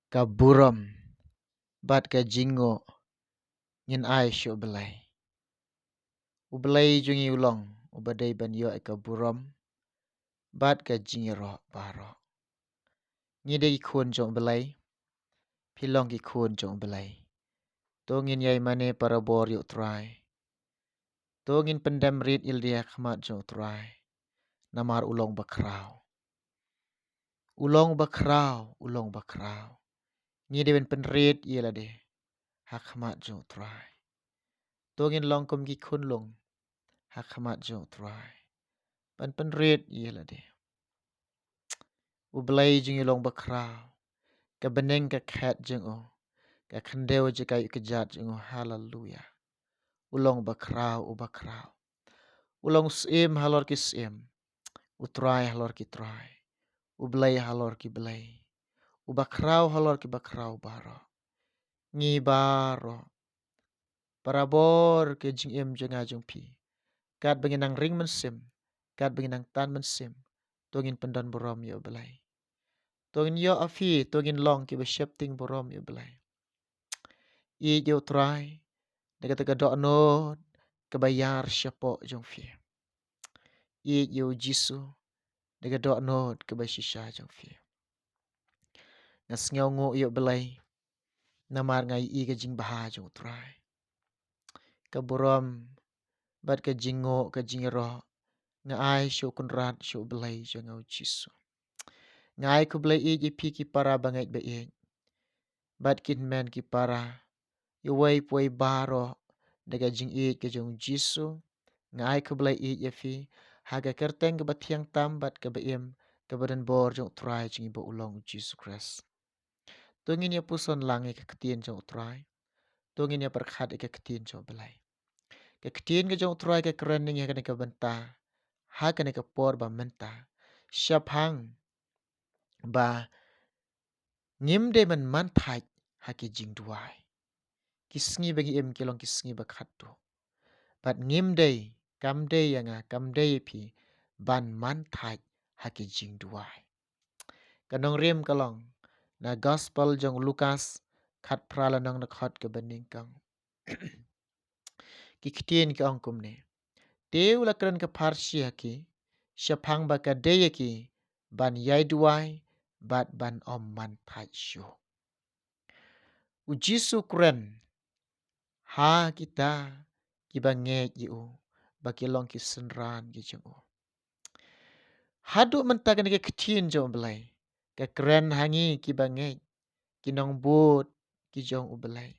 ka buram bat ka jingo ngin ai sho belai. Ubelai jungi ulong ubadai ban yo ka buram bat ka jingiro baro. Ngide ki khun jong belai pilong ki khun jong belai. Tongin yai mane para bor yo try. Tongin pendam rit ildia khmat jong try. Namar ulong bakrau. Ulong bakrau. Ngide ben penrit yela de. Hakmat jong try. Tongin long kum ki khun long. Hakmat jong try. Ban penrit yela de. Ubelai jungi long bakrau. Ka beneng ka khat jeng o. Ka khandeu je kayu kejat jeng o. Hallelujah. Ulong bakrau. Ulong sim halor ki sim. Utrai halor ki try. Ubelai halor ki belai. Ubakrau halor ki bakrau baro. Ngi baro. Parabor ke jing im jeng ajung pi. Kat benginang ring men sim. Kat benginang tan men sim. Tongin pendan borom yo belai. Tongin yo afi. Tongin long ki besyepting borom yo belai. I yo try. Dekat dok not. Kebayar syapok jong fi. I yo jisu. Dekat dok not kebasyisha jong fi. Ngas ngau ngu yo belai. Namar ngai i ke jing baha jong try. Ke borom. Bat ke jingo ke jingiro. Nga ai syo kunrat syo belai jong ngau jisu. Nga ai ku belai i jipi ki para bangait ba i. Bat kin men ki para. Iwai puai baro. Dekat jing i ke jong jisu. Nga ai ku belai i jipi. Haga kerteng ke batiang tam bat ke baim. Ke badan bor jong try jing ibu ulong jisu Kris. Tungin ya puson langi ke ketien jong try. Tungin ya perkhat ke ketien jong belai. Ke ketien ke jong try ke kerening ya kena ke bentah. Ha kena ke por ba mentah. Syap hang. Ba ngimde man manthaj haki jing duai. Kisngi bagi im kilong kisngi bakhat tu. Bat ngimde kamde yanga kamde pi ban manthaj haki jing duai. Kanong rim kalong na gospel jong Lukas khat pralanong na khat ke bening kang. Ki ketien ke ongkum ne. Teu la keren ke parsi haki. Syapang baka deye ki ban iaiduwai bat ban om manthaj syo. Ujisu keren. Ha kita kiba ngek yu. Baki long ki senran ki jeng o. Haduk mentakan ke ketien jong belai. Ke keren hangi kiba ngek. Kinong bot ki jong u belai.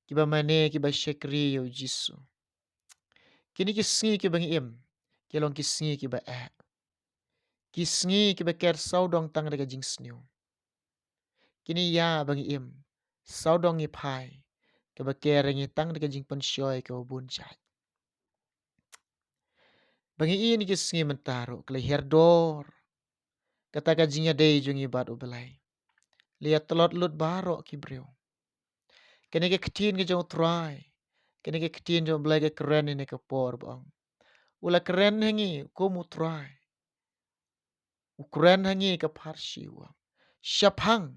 Kiba mane kiba syekri yu jisu. Kini kisngi kiba ngiem. Kilong kisngi kiba Kisngi kiba ker saudong tang daga jing sniu. Kini ya bangi im. Saudong ngi pai. Kiba ker ngi tang daga jing pensyoy ke ubun jat. Bangi ini kisngi mentaro. Kala herdor. Kata kajingnya day jungi bat ubelai. Lihat telot lut barok kibriu. Kini ke ketien ke jong try. Kini ke ketien jong belai ke keren ini ke por bang. Ula keren hangi kumu try. Ukuran hangi ke parsi wang. Syapang.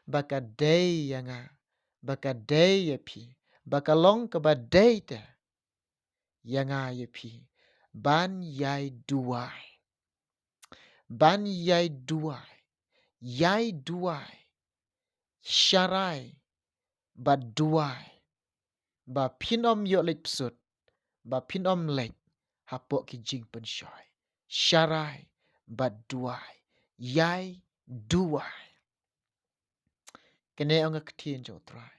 Baka day yanga. Baka day yapi. Baka long ke ba day te. Yanga yapi. Ban iaiduwai. Ban iaiduwai. Iaiduwai. Syarai. Ba duai. Ba pinom yo lek psut. Ba pinom lek. Hapok ki jing pensyoy. Syarai. Ba duai. Iaiduwai. Kene ang ketien jo try.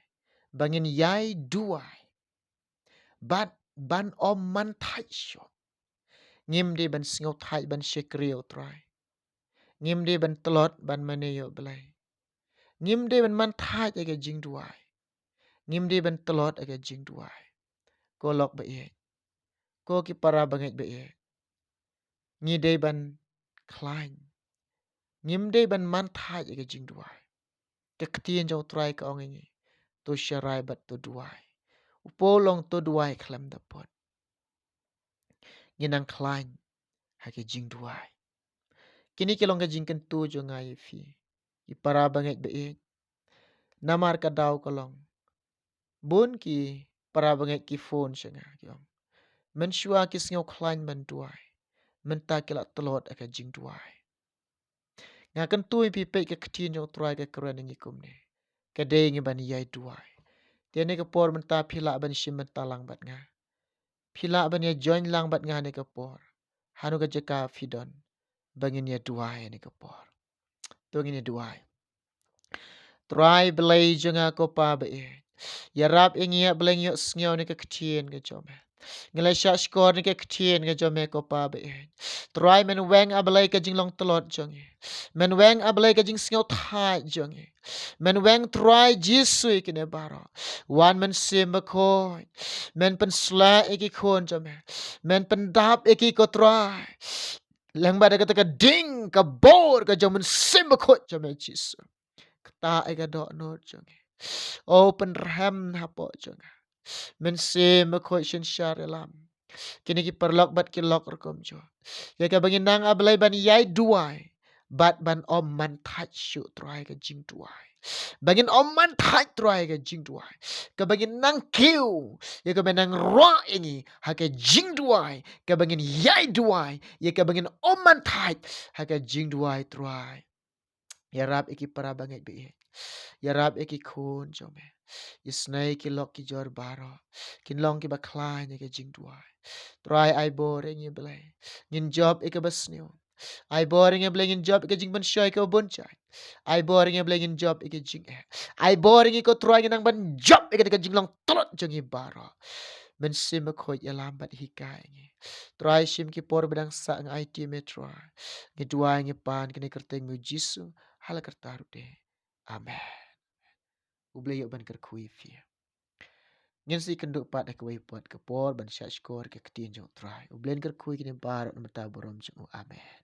Bangin iaiduwai. Ban om manthaj syo. Ngim di ban singaw thaj ban syekriyo try. Ngim di ban telot ban maneyo belai. Ngim di ban manthaj aga jing duai. Ngim di ban telot aga jing duai. Ko lok ba iye. Ko ki para bangit ba iye. Ngi di ban klain. Ngim di ban manthaj aga jing duai. Ketien jo try ka ong ingi. To syarai bat to duai. Upolong to duai klam dapot. Nginang klain. Haki jing duai. Kini kilong ka jing kentu jo ngayi fi. Ki para banget be namar ka daw kolong. Bun ki para banget ki phone syanga kyom. Men shua ki sngaw klain man duai. Men ta kila telot aka jing duai. Nga kan tui pi pe ka ktin yo trai ka keren ngi kum ne. Ka de ngi ban iaiduwai. Tiene ka por men ta pila ban shim men talang bat nga. Pila ban ya join lang bat nga ne ka por. Hanu ka jaka fidon. Bangin ya duai ne ka por. Tungin ya duai. Try belai jonga ko pa ba e. Ya rap ingi ya belai yo sngaw ne ka ktien ka jome. Ngalai syak skor ni ke ktien ka jome ko pa ba e. Try men weng a belai ka jinglong telot jonge. Men weng a belai ka jing sngaw thai jonge. Men weng try jisui kine baro. Wan men sim ba koi. Men pen sla iki kon jome. Men pen dap iki ko try. Lang ba kata ka ding ka bor ka jome sim ba koi jome jisu. Ta ega dok not jonge. Open ram hapo jonge. Men sim ba koi shin share lam. Kini ki perlok bat ki lok rekom jo. Ya ka bangin nang ablay ban iaiduwai. Bat ban om man taj syu try ka jing duai. Bangin om man taj try ka jing duai. Ka bangin nang kiu. Ya ka bangin nang roa ingi. Ha ka jing duai. Ka bangin iaiduwai. Ya ka bangin om man taj. Ha ka jing duai try. Ya rap iki para banget bi. Ya rap iki kun jome. Isnai ki lok ki jor baro. Kin long ki baklai ni ka jing duai. Try ai boring ye belai. Ngin job ika basniu. Ai boring ye belai ngin job ika jing ban shoy ka boncai. Ai boring ye belai ngin job ika jing eh. Ai boring ika try nang ban job ika ka jing long tolot jang ye baro. Men sim ko ya lambat hikai ngi. Try sim ki por bedang sa ng IT metro. Ngi dua ngi pan kini kerteng mu jisu hala kertaru de. Amen. Ublay yo ban kerkui fi. Ngin si kenduk pat nak wei pot ke por ban syat skor ke ketin jong try. Ublen kerkui kini barat mata borom jong amen.